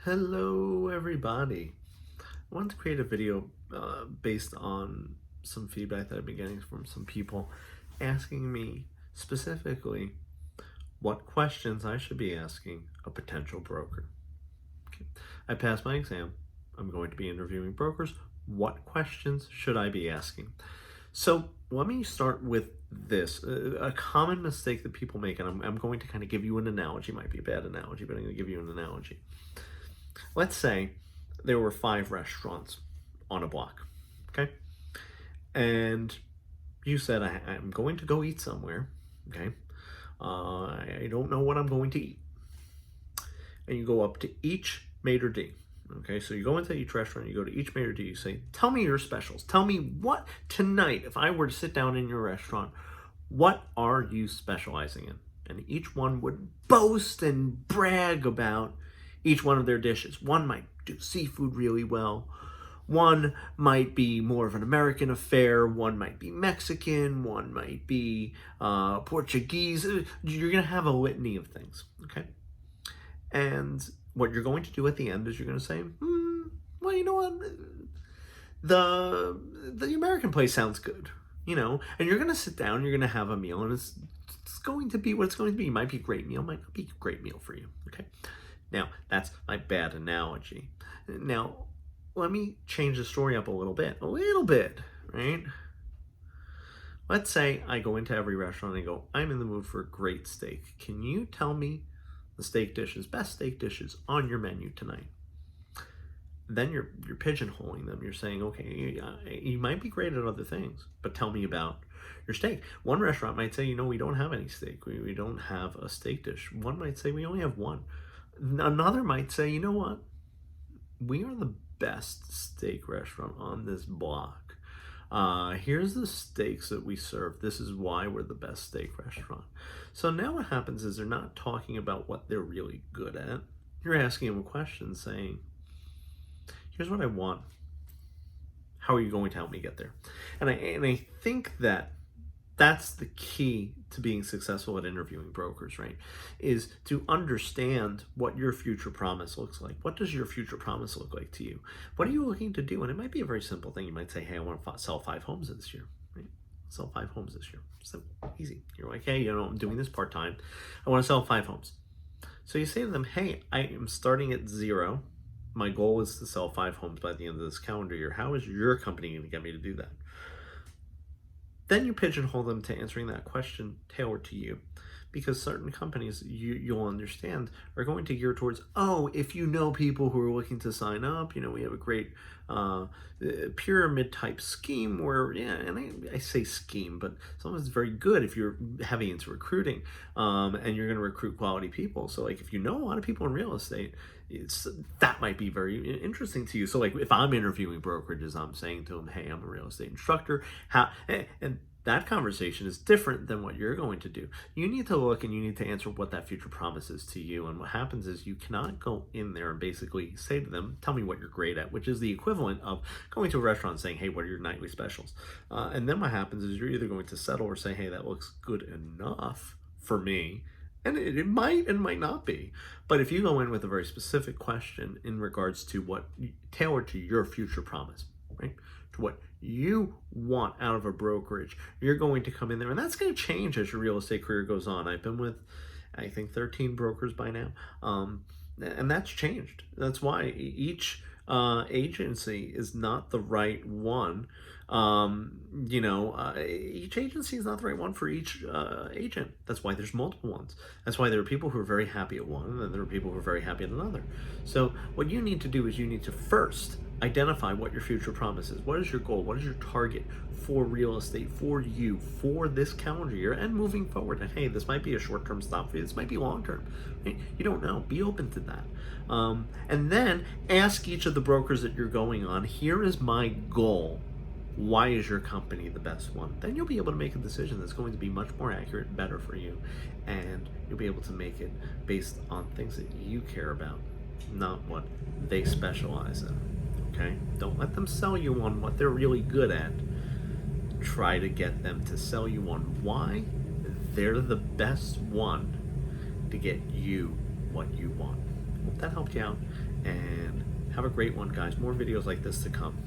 Hello, everybody. I wanted to create a video based on some feedback that I've been getting from some people asking me specifically what questions I should be asking a potential broker. Okay. I passed my exam. I'm going to be interviewing brokers. What questions should I be asking? So let me start with this. A common mistake that people make, and I'm going to kind of give you an analogy. It might be a bad analogy, but I'm going to give you an analogy. Let's say there were 5 restaurants on a block, okay? And you said, I'm going to go eat somewhere, okay? I don't know what I'm going to eat. And you go up to each maitre d', okay? So you go into each restaurant, you go to each maitre d', you say, tell me your specials. Tell me what tonight, if I were to sit down in your restaurant, what are you specializing in? And each one would boast and brag about each one of their dishes. One might do seafood really well. One might be more of an American affair. One might be Mexican. One might be Portuguese. You're going to have a litany of things, okay? And what you're going to do at the end is you're going to say, well, you know what? The American place sounds good, you know? And you're going to sit down, you're going to have a meal, and it's going to be what it's going to be. It might be a great meal, might not be a great meal for you, okay? Now, that's my bad analogy. Now, let me change the story up a little bit, right? Let's say I go into every restaurant and I go, I'm in the mood for a great steak. Can you tell me the best steak dishes on your menu tonight? Then you're pigeonholing them. You're saying, okay, you might be great at other things, but tell me about your steak. One restaurant might say, we don't have any steak. We don't have a steak dish. One might say, we only have one. Another might say, you know what? We are the best steak restaurant on this block. Here's the steaks that we serve. This is why we're the best steak restaurant. So now what happens is they're not talking about what they're really good at. You're asking them a question saying, here's what I want. How are you going to help me get there? And I think that's the key to being successful at interviewing brokers, right? Is to understand what your future promise looks like. What does your future promise look like to you? What are you looking to do? And it might be a very simple thing. You might say, hey, I want to sell 5 homes this year, right? Sell 5 homes this year. Simple, easy. You're like, hey, I'm doing this part-time. I want to sell 5 homes. So you say to them, hey, I am starting at 0. My goal is to sell 5 homes by the end of this calendar year. How is your company going to get me to do that? Then you pigeonhole them to answering that question tailored to you, because certain companies, you'll understand, are going to gear towards, if you know people who are looking to sign up, we have a great pyramid type scheme where, and I say scheme, but sometimes it's very good if you're heavy into recruiting and you're going to recruit quality people. So like if you know a lot of people in real estate, that might be very interesting to you. So like if I'm interviewing brokerages, I'm saying to them, hey, I'm a real estate instructor. And that conversation is different than what you're going to do. You need to look and you need to answer what that future promise is to you. And what happens is you cannot go in there and basically say to them, tell me what you're great at, which is the equivalent of going to a restaurant and saying, hey, what are your nightly specials? And then what happens is you're either going to settle or say, hey, that looks good enough for me. And it might and might not be. But if you go in with a very specific question in regards to what tailored to your future promise, right? To what you want out of a brokerage, you're going to come in there, and that's going to change as your real estate career goes on. I've been with, I think, 13 brokers by now, and that's changed. That's why each agency is not the right one. Each agency is not the right one for each agent. That's why there's multiple ones. That's why there are people who are very happy at one, and then there are people who are very happy at another. So what you need to do is you need to first identify what your future promise is. What is your goal? What is your target for real estate, for you, for this calendar year, and moving forward? And hey, this might be a short-term stop for you. This might be long-term. Right? You don't know. Be open to that. And then ask each of the brokers that you're going on, here is my goal. Why is your company the best one? Then you'll be able to make a decision that's going to be much more accurate and better for you. And you'll be able to make it based on things that you care about, not what they specialize in. Okay? Don't let them sell you on what they're really good at. Try to get them to sell you on why they're the best one to get you what you want. Hope that helped you out. and have a great one, guys. More videos like this to come.